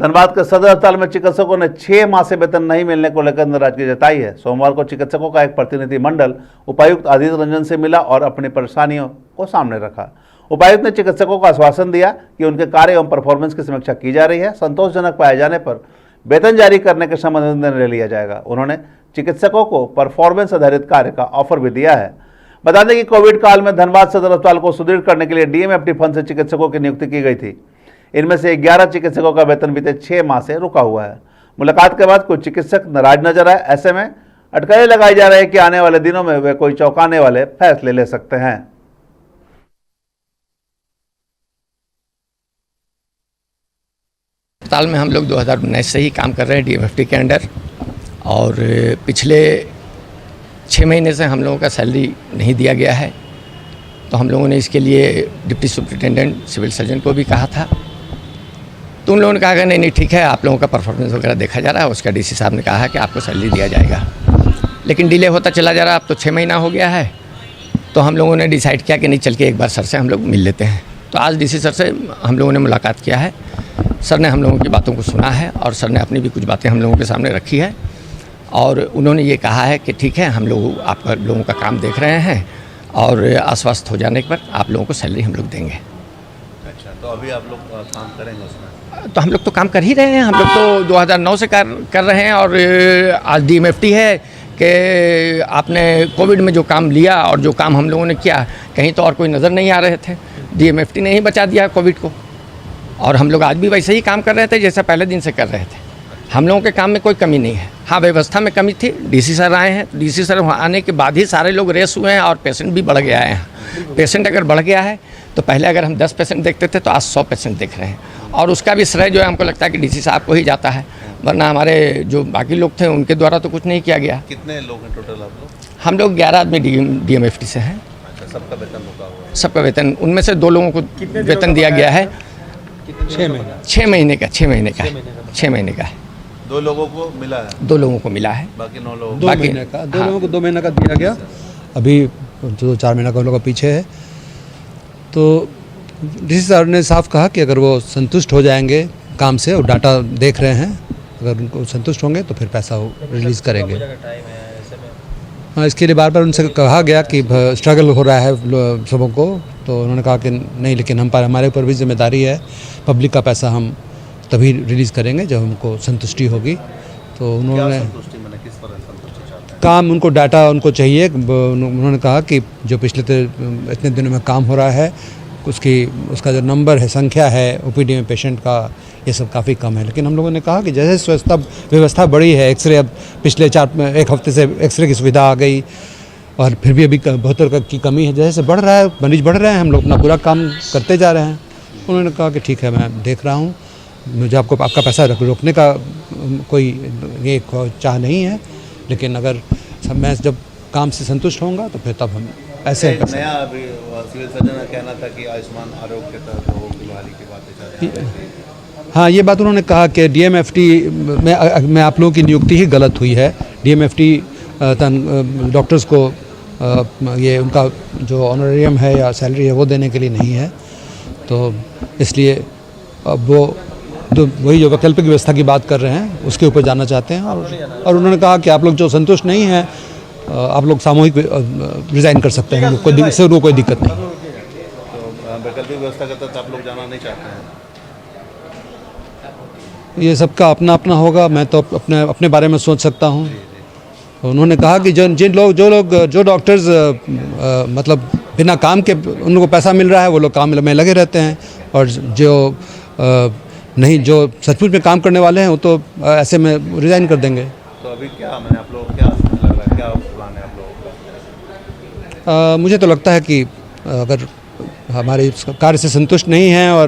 धनबाद के सदर अस्पताल में चिकित्सकों ने 6 माह से वेतन नहीं मिलने को लेकर नाराजगी जताई है। सोमवार को चिकित्सकों का एक प्रतिनिधि मंडल उपायुक्त आदित्य रंजन से मिला और अपनी परेशानियों को सामने रखा। उपायुक्त ने चिकित्सकों को आश्वासन दिया कि उनके कार्य एवं परफॉर्मेंस की समीक्षा की जा रही है। संतोषजनक पाए जाने पर वेतन जारी करने के संबंध में निर्णय लिया जाएगा। उन्होंने चिकित्सकों को परफॉर्मेंस आधारित कार्य का ऑफर भी दिया है। बता दें कि कोविड काल में धनबाद सदर अस्पताल को सुदृढ़ करने के लिए डीएमएफटी फंड से चिकित्सकों की नियुक्ति की गई थी। इनमें से 11 चिकित्सकों का वेतन बीते 6 माह से रुका हुआ है। मुलाकात के बाद कुछ चिकित्सक नाराज नजर आए। ऐसे में अटकलें लगाई जा रही है कि आने वाले दिनों में वे कोई चौंकाने वाले फैसले ले सकते हैं। अस्पताल में हम लोग 2019 से ही काम कर रहे हैं डीएमएफटी के अंडर, और पिछले 6 महीने से हम लोगों का सैलरी नहीं दिया गया है। तो हम लोगों ने इसके लिए डिप्टी सुपरिटेंडेंट सिविल सर्जन को भी कहा था, तो उन लोगों ने कहा कि नहीं ठीक है, आप लोगों का परफॉर्मेंस वगैरह देखा जा रहा है। उसका डीसी साहब ने कहा कि आपको सैलरी दिया जाएगा, लेकिन डिले होता चला जा रहा है। अब तो 6 महीना हो गया है। तो हम लोगों ने डिसाइड किया कि नहीं, चल के एक बार सर से हम लोग मिल लेते हैं। तो आज डीसी सर से हम लोगों ने मुलाकात किया है। सर ने हम लोगों की बातों को सुना है और सर ने अपनी भी कुछ बातें हम लोगों के सामने रखी है, और उन्होंने ये कहा है कि ठीक है, हम लोग आप लोगों का काम देख रहे हैं और आश्वस्त हो जाने पर आप लोगों को सैलरी हम लोग देंगे। अच्छा, तो अभी आप लोग काम करेंगे उसमें? तो हम लोग तो काम कर ही रहे हैं। हम लोग तो 2009 से कर रहे हैं, और आज डीएमएफटी है कि आपने कोविड में जो काम लिया और जो काम हम लोगों ने किया, कहीं तो और कोई नज़र नहीं आ रहे थे। डीएमएफटी ने ही बचा दिया कोविड को, और हम लोग आज भी वैसे ही काम कर रहे थे जैसा पहले दिन से कर रहे थे। हम लोगों के काम में कोई कमी नहीं है। हाँ, व्यवस्था में कमी थी। डीसी सर आए हैं, डीसी सर आने के बाद ही सारे लोग रेस हुए हैं और पेशेंट भी बढ़ गया है। पेशेंट अगर बढ़ गया है तो पहले अगर हम 10 पेशेंट देखते थे तो आज 100 पेशेंट देख रहे हैं, और उसका भी श्रेय जो है हमको लगता है कि डीसी साहब को ही जाता है, वरना हमारे जो बाकी लोग थे उनके द्वारा तो कुछ नहीं किया गया। कितने लोग हैं टोटल आप लोग? हम लोग 11 आदमी डीएमएफटी से हैं। अच्छा, सबका वेतन रुका हुआ है? सबका वेतन, उनमें से 2 लोगों को वेतन दिया गया है। 6 महीने का 6 महीने का है। 2 लोगों को मिला है? 2 लोगों को मिला है, बाकी 9 लोगों 2 महीने का, 2 लोगों को 2 महीने का दिया गया। अभी जो 4 महीने का उन लोगों का पीछे है। तो डीसी साहब ने साफ कहा कि अगर वो संतुष्ट हो जाएंगे काम से और डाटा देख रहे हैं, अगर उनको संतुष्ट होंगे तो फिर पैसा रिलीज़ करेंगे। हाँ, इसके लिए बार बार उनसे कहा गया कि स्ट्रगल हो रहा है सबों को, तो उन्होंने कहा कि नहीं, लेकिन हमारे ऊपर भी जिम्मेदारी है। पब्लिक का पैसा हम तभी रिलीज़ करेंगे जब हमको संतुष्टि होगी। तो उन्होंने किस तरह संतुष्टि चाहते हैं? काम, उनको डाटा उनको चाहिए। उन्होंने कहा कि जो पिछले इतने दिनों में काम हो रहा है उसका जो नंबर है, संख्या है ओपीडी में पेशेंट का, ये सब काफ़ी कम है। लेकिन हम लोगों ने कहा कि जैसे व्यवस्था बढ़ी है, एक्सरे अब पिछले 1 हफ्ते से एक्सरे की सुविधा आ गई, और फिर भी अभी बहुत की कमी है। जैसे बढ़ रहा है, मरीज बढ़ रहे हैं, हम लोग अपना पूरा काम करते जा रहे हैं। उन्होंने कहा कि ठीक है, मैं देख रहा हूँ, मुझे आपका पैसा रोकने का कोई ये चाह नहीं है, लेकिन अगर मैं जब काम से संतुष्ट होऊंगा तो फिर तब हम ऐसे नया अभी सिविल सर्जन का कहना था कि आयुष्मान आरोग्य के तहत लोगों की बहाली की बातें चाहते हैं। हाँ, ये बात उन्होंने कहा कि डीएमएफटी में आप लोगों की नियुक्ति ही गलत हुई है। डीएमएफटी डॉक्टर्स को ये उनका जो ऑनरेरियम है या सैलरी है वो देने के लिए नहीं है। तो इसलिए अब वो वही जो वैकल्पिक व्यवस्था की बात कर रहे हैं उसके ऊपर जाना चाहते हैं। और उन्होंने कहा कि आप लोग जो संतुष्ट नहीं हैं, आप लोग सामूहिक रिज़ाइन कर सकते हैं, इससे उनको कोई दिक्कत नहीं। तो वैकल्पिक व्यवस्था के तहत आप लोग जाना नहीं चाहते हैं? ये सबका अपना अपना होगा। मैं तो अपने बारे में सोच सकता हूँ। उन्होंने कहा कि जो डॉक्टर्स मतलब बिना काम के उनको पैसा मिल रहा है, वो लोग काम में लगे रहते हैं, और जो नहीं, जो सचमुच में काम करने वाले हैं वो तो ऐसे में रिज़ाइन कर देंगे। तो अभी क्या मैंने आप लोग क्या लग रहा है, क्या प्लान है आप लोगों का? मुझे तो लगता है कि अगर हमारे कार्य से संतुष्ट नहीं हैं और